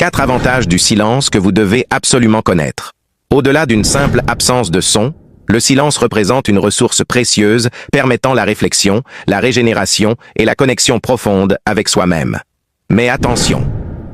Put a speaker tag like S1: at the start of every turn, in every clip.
S1: 4 avantages du silence que vous devez absolument connaître. Au-delà d'une simple absence de son, le silence représente une ressource précieuse permettant la réflexion, la régénération et la connexion profonde avec soi-même. Mais attention,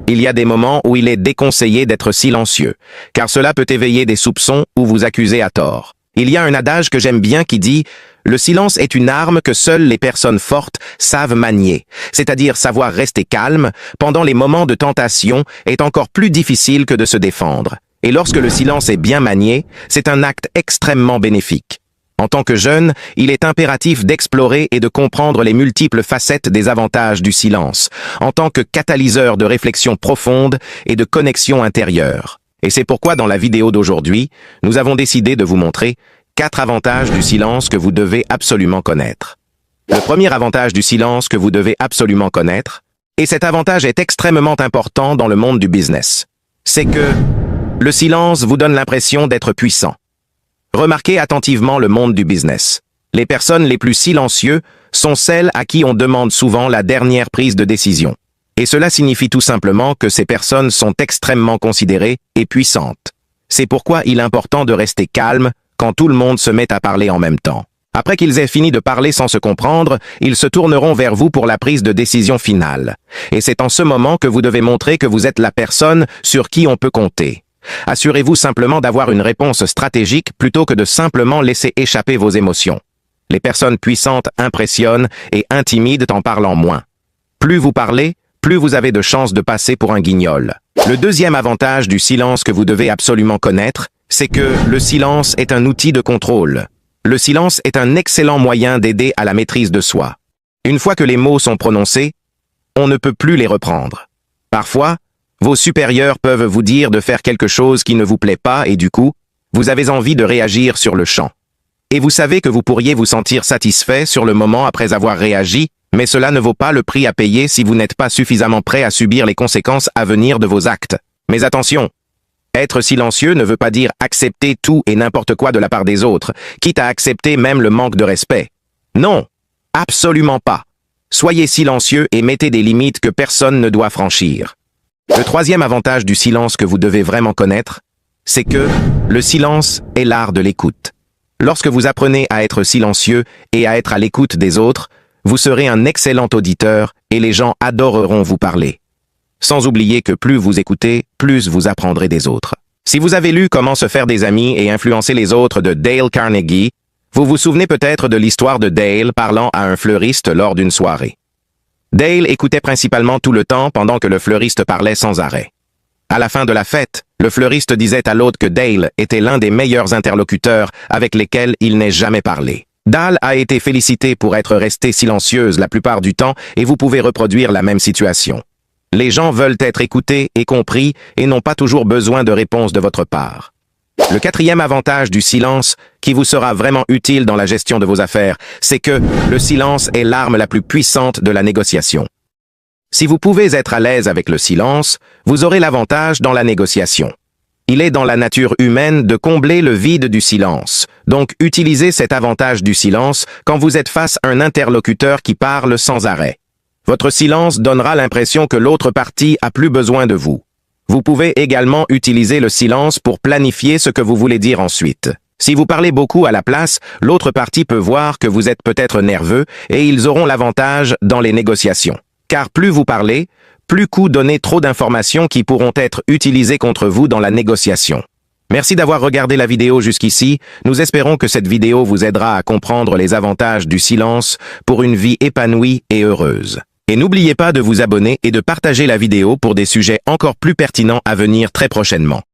S1: il y a des moments où il est déconseillé d'être silencieux, car cela peut éveiller des soupçons ou vous accuser à tort. Il y a un adage que j'aime bien qui dit « Le silence est une arme que seules les personnes fortes savent manier », c'est-à-dire savoir rester calme pendant les moments de tentation est encore plus difficile que de se défendre. Et lorsque le silence est bien manié, c'est un acte extrêmement bénéfique. En tant que jeune, il est impératif d'explorer et de comprendre les multiples facettes des avantages du silence, en tant que catalyseur de réflexion profonde et de connexion intérieure. Et c'est pourquoi dans la vidéo d'aujourd'hui, nous avons décidé de vous montrer 4 avantages du silence que vous devez absolument connaître. Le premier avantage du silence que vous devez absolument connaître, et cet avantage est extrêmement important dans le monde du business, c'est que le silence vous donne l'impression d'être puissant. Remarquez attentivement le monde du business. Les personnes les plus silencieuses sont celles à qui on demande souvent la dernière prise de décision. Et cela signifie tout simplement que ces personnes sont extrêmement considérées et puissantes. C'est pourquoi il est important de rester calme quand tout le monde se met à parler en même temps. Après qu'ils aient fini de parler sans se comprendre, ils se tourneront vers vous pour la prise de décision finale. Et c'est en ce moment que vous devez montrer que vous êtes la personne sur qui on peut compter. Assurez-vous simplement d'avoir une réponse stratégique plutôt que de simplement laisser échapper vos émotions. Les personnes puissantes impressionnent et intimident en parlant moins. Plus vous parlez, plus vous avez de chances de passer pour un guignol. Le deuxième avantage du silence que vous devez absolument connaître, c'est que le silence est un outil de contrôle. Le silence est un excellent moyen d'aider à la maîtrise de soi. Une fois que les mots sont prononcés, on ne peut plus les reprendre. Parfois, vos supérieurs peuvent vous dire de faire quelque chose qui ne vous plaît pas et du coup, vous avez envie de réagir sur le champ. Et vous savez que vous pourriez vous sentir satisfait sur le moment après avoir réagi, mais cela ne vaut pas le prix à payer si vous n'êtes pas suffisamment prêt à subir les conséquences à venir de vos actes. Mais attention, être silencieux ne veut pas dire accepter tout et n'importe quoi de la part des autres, quitte à accepter même le manque de respect. Non, absolument pas. Soyez silencieux et mettez des limites que personne ne doit franchir. Le troisième avantage du silence que vous devez vraiment connaître, c'est que le silence est l'art de l'écoute. Lorsque vous apprenez à être silencieux et à être à l'écoute des autres, vous serez un excellent auditeur et les gens adoreront vous parler. Sans oublier que plus vous écoutez, plus vous apprendrez des autres. Si vous avez lu Comment se faire des amis et influencer les autres de Dale Carnegie, vous vous souvenez peut-être de l'histoire de Dale parlant à un fleuriste lors d'une soirée. Dale écoutait principalement tout le temps pendant que le fleuriste parlait sans arrêt. À la fin de la fête, le fleuriste disait à l'autre que Dale était l'un des meilleurs interlocuteurs avec lesquels il n'ait jamais parlé. Dale a été félicité pour être restée silencieuse la plupart du temps et vous pouvez reproduire la même situation. Les gens veulent être écoutés et compris et n'ont pas toujours besoin de réponses de votre part. Le quatrième avantage du silence, qui vous sera vraiment utile dans la gestion de vos affaires, c'est que le silence est l'arme la plus puissante de la négociation. Si vous pouvez être à l'aise avec le silence, vous aurez l'avantage dans la négociation. Il est dans la nature humaine de combler le vide du silence, donc utilisez cet avantage du silence quand vous êtes face à un interlocuteur qui parle sans arrêt. Votre silence donnera l'impression que l'autre partie a plus besoin de vous. Vous pouvez également utiliser le silence pour planifier ce que vous voulez dire ensuite. Si vous parlez beaucoup à la place, l'autre partie peut voir que vous êtes peut-être nerveux et ils auront l'avantage dans les négociations. Car plus vous parlez, plus coup donner trop d'informations qui pourront être utilisées contre vous dans la négociation. Merci d'avoir regardé la vidéo jusqu'ici. Nous espérons que cette vidéo vous aidera à comprendre les avantages du silence pour une vie épanouie et heureuse. Et n'oubliez pas de vous abonner et de partager la vidéo pour des sujets encore plus pertinents à venir très prochainement.